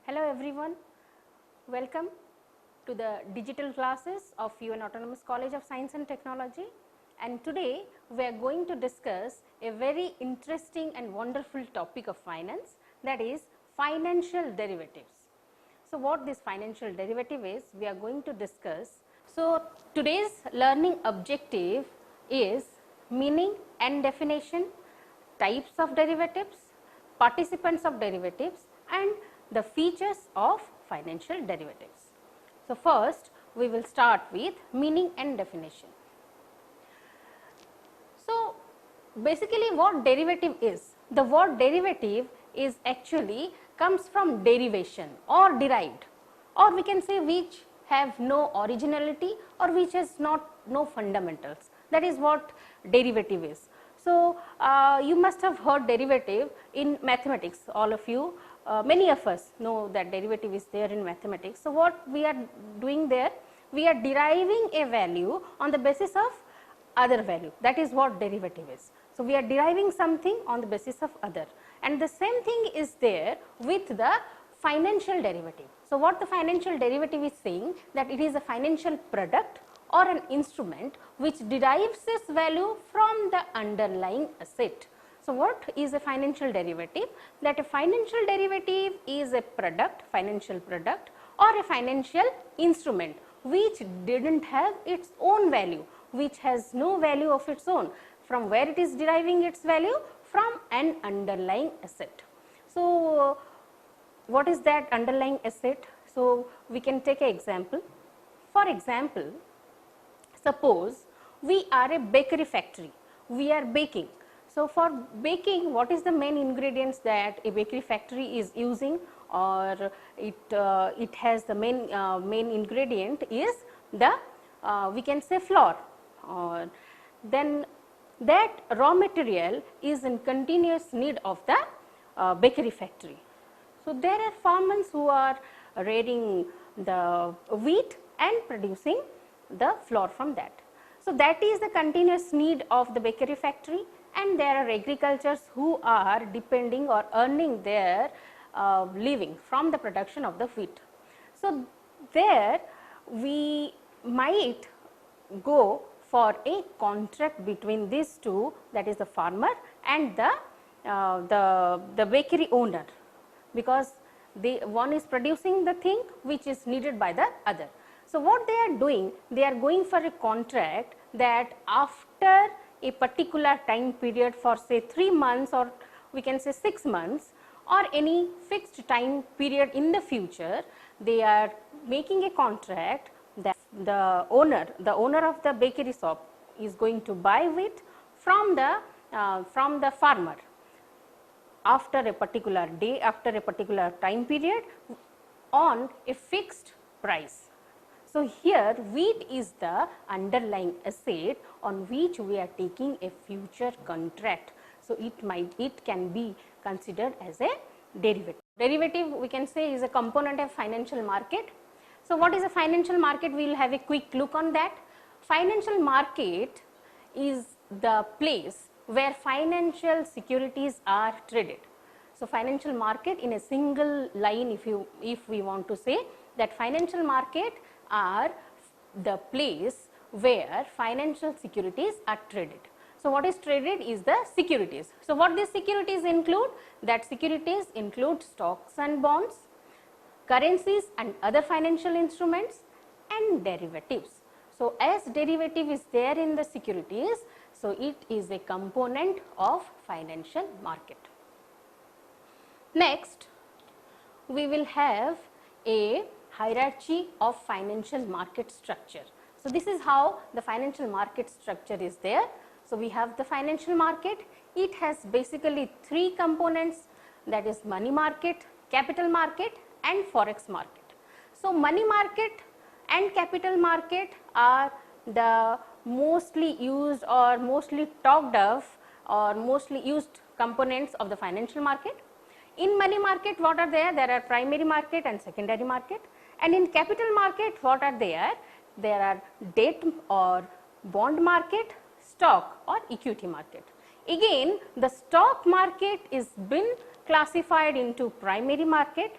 Hello everyone, welcome to the digital classes of UN Autonomous College of Science and Technology, and today we are going to discuss a very interesting and wonderful topic of finance, that is financial derivatives. So, what this financial derivative is, we are going to discuss. So, today's learning objective is meaning and definition, types of derivatives, participants of derivatives and the features of financial derivatives. So, first we will start with meaning and definition. So, basically what derivative is? The word derivative is actually comes from derivation or derived, or we can say which have no originality or which has no fundamentals. That is what derivative is. So, you must have heard derivative in mathematics, all of you, many of us know that derivative is there in mathematics. So, what we are doing there? We are deriving a value on the basis of other value, that is what derivative is. So, we are deriving something on the basis of other, and the same thing is there with the financial derivative. So, what the financial derivative is saying, that it is a financial product or an instrument which derives its value from the underlying asset. So, what is a financial derivative? That a financial derivative is a product, financial product or a financial instrument which did not have its own value, which has no value of its own. From where it is deriving its value? From an underlying asset. So, what is that underlying asset? So, we can take an example. For example, suppose we are a bakery factory, we are baking. So, for baking, what is the main ingredients that a bakery factory is using, or it has the main ingredient is the we can say flour, or then that raw material is in continuous need of the bakery factory. So, there are farmers who are rearing the wheat and producing the flour from that. So, that is the continuous need of the bakery factory, and there are agricultures who are depending or earning their living from the production of the wheat. So, there we might go for a contract between these two, that is the farmer and the bakery owner, because one is producing the thing which is needed by the other. So, what they are doing? They are going for a contract that after a particular time period, for say 3 months or we can say 6 months or any fixed time period in the future, they are making a contract that the owner of the bakery shop is going to buy wheat from the farmer after a particular day, after a particular time period on a fixed price. So, here wheat is the underlying asset on which we are taking a future contract. So, it can be considered as a derivative. Derivative we can say is a component of financial market. So, what is a financial market? We will have a quick look on that. Financial market is the place where financial securities are traded. So, financial market in a single line, if we want to say that financial market are the place where financial securities are traded. So, what is traded is the securities. So, what these securities include? That securities include stocks and bonds, currencies and other financial instruments and derivatives. So, as derivative is there in the securities, so it is a component of financial market. Next, we will have a hierarchy of financial market structure. So, this is how the financial market structure is there. So, we have the financial market. It has basically 3 components, that is money market, capital market and forex market. So, money market and capital market are the mostly used or mostly talked of or mostly used components of the financial market. In money market, what are there? There are primary market and secondary market. And in capital market, what are there? There are debt or bond market, stock or equity market. Again, the stock market is been classified into primary market,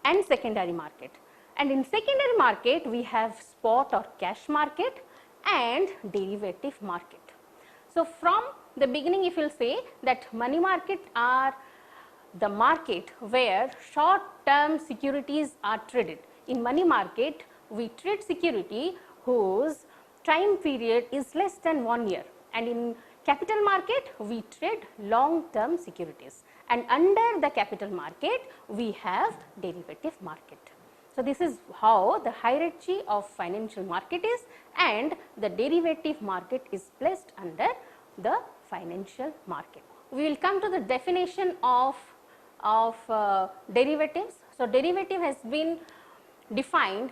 and secondary market. And in secondary market, we have spot or cash market and derivative market. So, from the beginning, if you will say that money market are the market where short term securities are traded. In money market, we trade security whose time period is less than 1 year, and in capital market we trade long term securities, and under the capital market we have derivative market. So, this is how the hierarchy of financial market is, and the derivative market is placed under the financial market. We will come to the definition of derivatives. So, derivative has been defined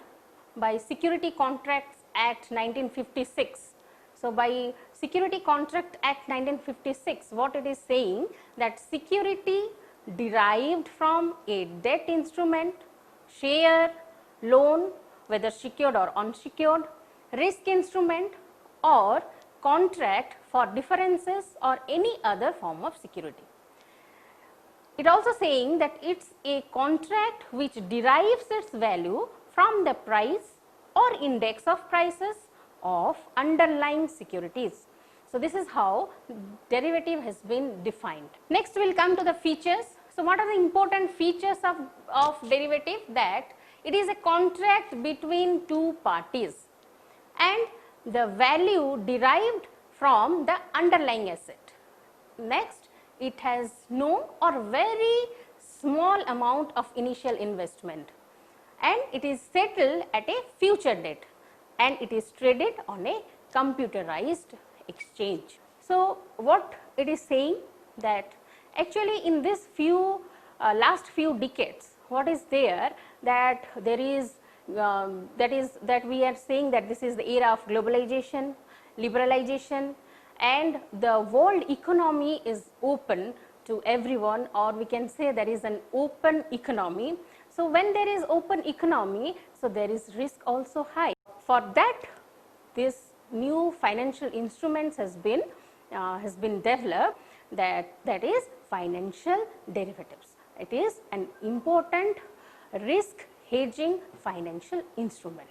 by Security Contracts Act 1956. So, by Security Contract Act 1956, what it is saying, that security derived from a debt instrument, share, loan, whether secured or unsecured, risk instrument or contract for differences or any other form of security. It also saying that it is a contract which derives its value from the price or index of prices of underlying securities. So, this is how derivative has been defined. Next, we will come to the features. So, what are the important features of derivative? That it is a contract between two parties and the value derived from the underlying asset. Next, it has no or very small amount of initial investment, and it is settled at a future date, and it is traded on a computerized exchange. So, what it is saying, that actually in this last few decades, what is there, that there is that we are saying that this is the era of globalization, liberalization, and the world economy is open to everyone, or we can say there is an open economy. So, when there is open economy, so there is risk also high. For that, this new financial instruments has been developed, that is financial derivatives. It is an important risk hedging financial instrument.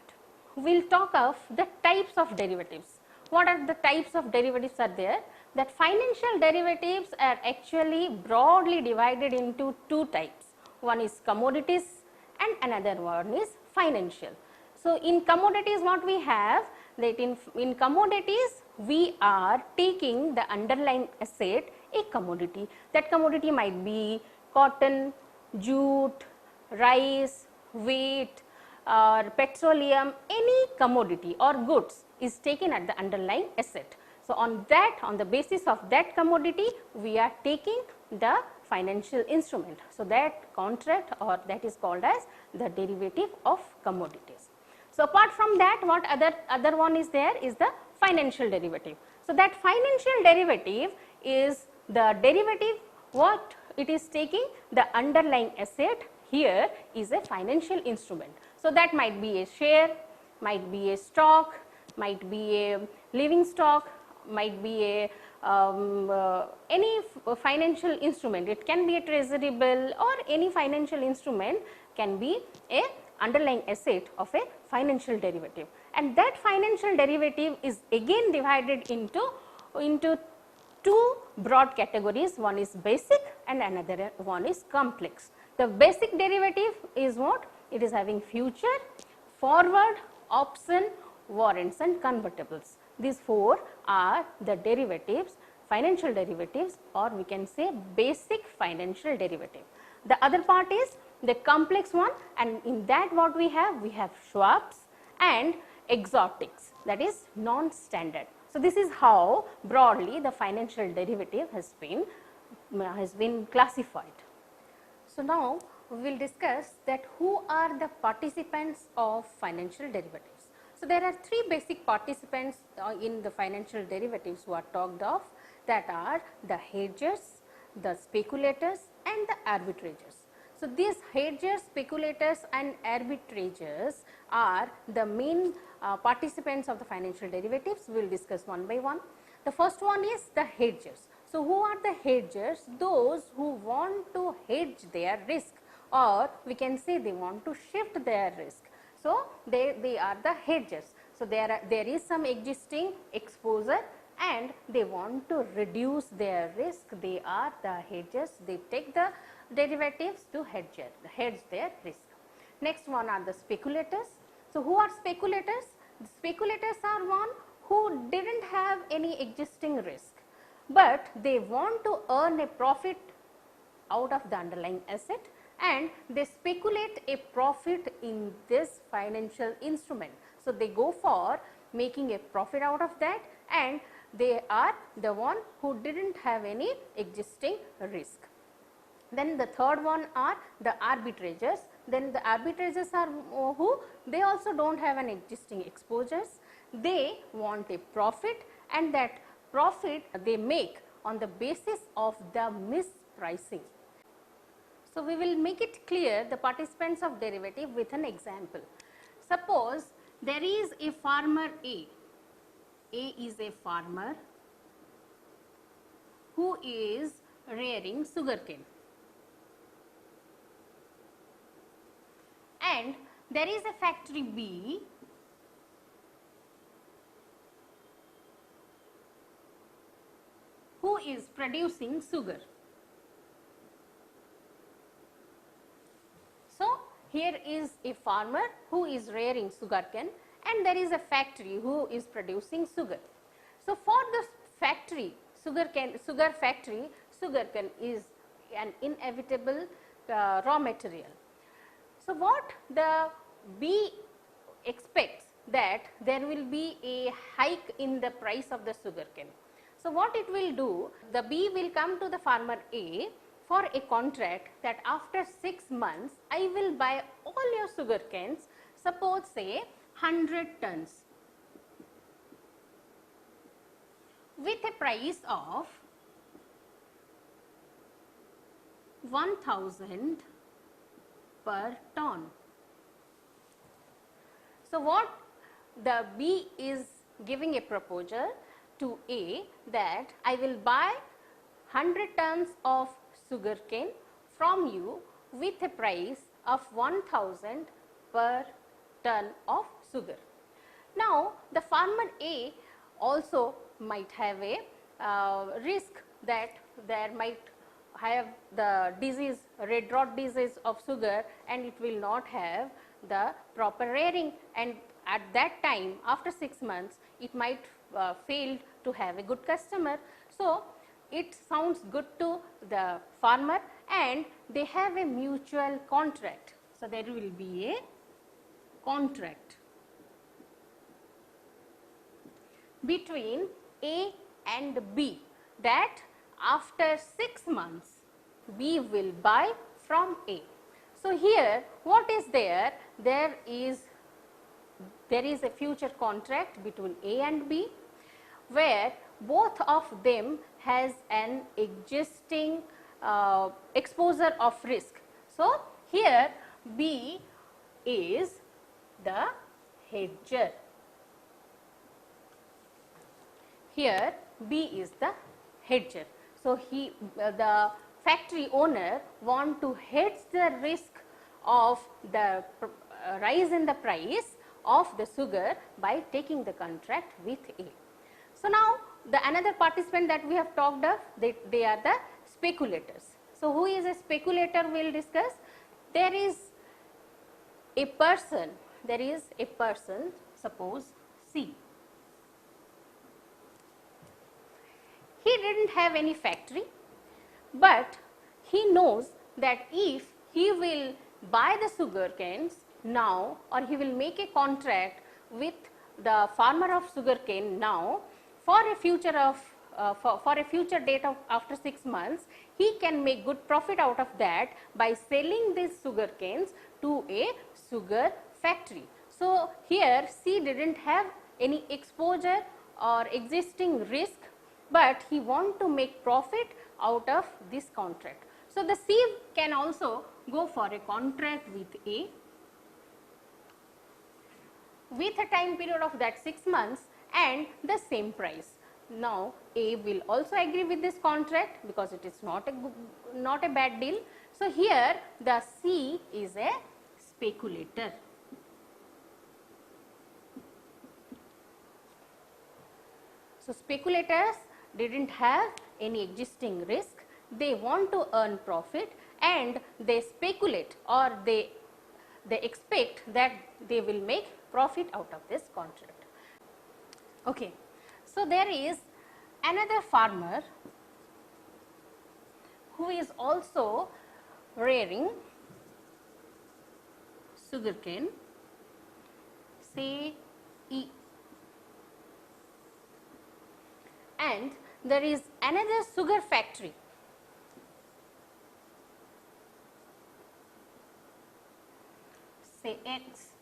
We will talk of the types of derivatives. What are the types of derivatives are there? That financial derivatives are actually broadly divided into two types. One is commodities and another one is financial. So, in commodities, what we have, that in commodities we are taking the underlying asset, a commodity. That commodity might be cotton, jute, rice, wheat or petroleum, any commodity or goods is taken at the underlying asset. So, on the basis of that commodity, we are taking the financial instrument. So, that contract, or that is called as the derivative of commodities. So, apart from that, what other one is there is the financial derivative. So, that financial derivative is the derivative what it is taking the underlying asset, here is a financial instrument. So, that might be a share, might be a stock, might be a living stock, might be a any financial instrument. It can be a treasury bill, or any financial instrument can be a underlying asset of a financial derivative, and that financial derivative is again divided into two broad categories. One is basic and another one is complex. The basic derivative is what? It is having future, forward, option, warrants and convertibles. These four are the derivatives, financial derivatives, or we can say basic financial derivative. The other part is the complex one, and in that what we have swaps and exotics, that is non-standard. So, this is how broadly the financial derivative has been classified. So, now we will discuss that who are the participants of financial derivatives. So, there are three basic participants in the financial derivatives who are talked of, that are the hedgers, the speculators and the arbitrators. So, these hedgers, speculators and arbitrators are the main participants of the financial derivatives. We will discuss one by one. The first one is the hedgers. So, who are the hedgers? Those who want to hedge their risk, or we can say they want to shift their risk. So, they are the hedgers. So, there is some existing exposure and they want to reduce their risk, they are the hedgers, they take the derivatives to hedge their risk. Next one are the speculators. So, who are speculators? The speculators are one who did not have any existing risk, but they want to earn a profit out of the underlying asset and they speculate a profit in this financial instrument. So, they go for making a profit out of that and they are the one who did not have any existing risk. Then the third one are the arbitrageurs. Then the arbitrageurs are who? They also do not have an existing exposures. They want a profit and that profit they make on the basis of the mispricing. So, we will make it clear the participants of derivative with an example. Suppose there is a farmer A. A is a farmer who is rearing sugarcane, and there is a factory B who is producing sugar. So, here is a farmer who is rearing sugarcane and there is a factory who is producing sugar. So, for the factory sugar factory, sugarcane is an inevitable raw material. So, what the B expects that there will be a hike in the price of the sugarcane. So, what it will do, the B will come to the farmer A for a contract that after 6 months I will buy all your sugar canes, suppose say 100 tons with a price of 1000 per ton. So, what the B is giving a proposal to A that I will buy 100 tons of sugarcane from you with a price of 1000 per ton of sugar. Now, the farmer A also might have a risk that there might have the disease, red rot disease of sugar, and it will not have the proper rearing, and at that time after 6 months it might fail to have a good customer. So, it sounds good to the farmer and they have a mutual contract. So, there will be a contract between A and B that after 6 months B will buy from A. So, here what is there? There is a future contract between A and B where both of them has an existing exposure of risk. So, here B is the hedger. Here B is the hedger. So, the factory owner want to hedge the risk of the rise in the price of the sugar by taking the contract with A. So, now the another participant that we have talked of, they are the speculators. So, who is a speculator we will discuss. There is a person suppose C. He did not have any factory, but he knows that if he will buy the sugar canes now, or he will make a contract with the farmer of sugarcane now for a future of for a future date of after 6 months, he can make good profit out of that by selling these sugar canes to a sugar factory. So, here C did not have any exposure or existing risk, but he want to make profit out of this contract. So, the C can also go for a contract with A with a time period of that 6 months and the same price. Now A will also agree with this contract because it is not a bad deal. So here the C is a speculator. So speculators didn't have any existing risk, they want to earn profit and they speculate, or they expect that they will make profit out of this contract. Okay. So there is another farmer who is also rearing sugarcane, say E, and there is another sugar factory, say X,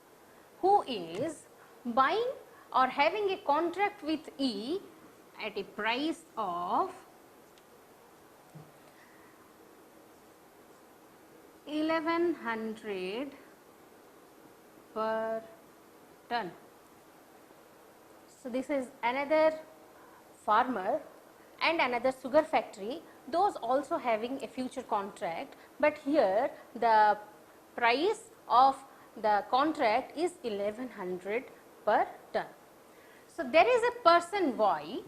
who is buying or having a contract with E at a price of 1100 per ton. So this is another farmer and another sugar factory, those also having a future contract, but here the price of the contract is 1100 per ton. So there is a person Y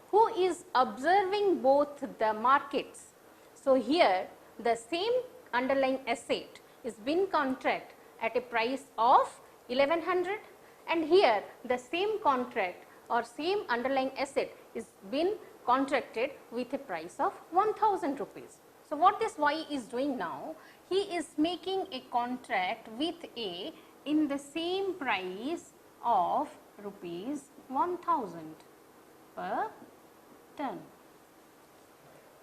who is observing both the markets. So here the same underlying asset is being contract at a price of 1100, and here the same contract or same underlying asset is been contracted with a price of 1000 rupees. So what this Y is doing now, he is making a contract with A in the same price of rupees 1000 per ton.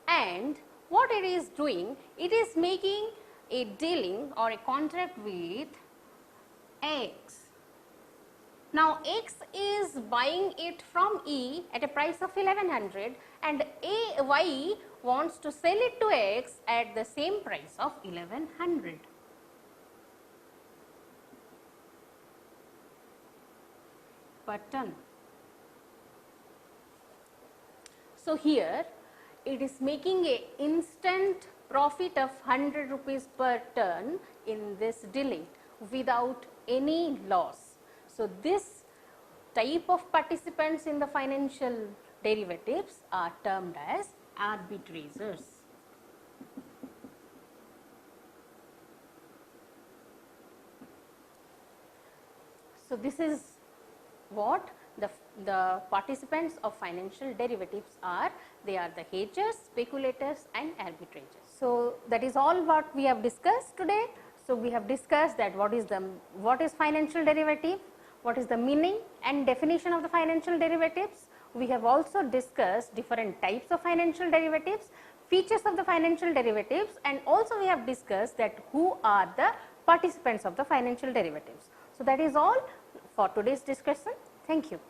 And what it is doing, it is making a dealing or a contract with X. Now X is buying it from E at a price of 1100 and Y wants to sell it to X at the same price of 1100. Per ton. So here it is making a instant profit of 100 rupees per ton in this dealing without any loss. So this type of participants in the financial derivatives are termed as arbitrageurs. So this is what the participants of financial derivatives are. They are the hedgers, speculators and arbitrators. So that is all what we have discussed today. So we have discussed that what is financial derivative, what is the meaning and definition of the financial derivatives. We have also discussed different types of financial derivatives, features of the financial derivatives, and also we have discussed that who are the participants of the financial derivatives. So that is all for today's discussion. Thank you.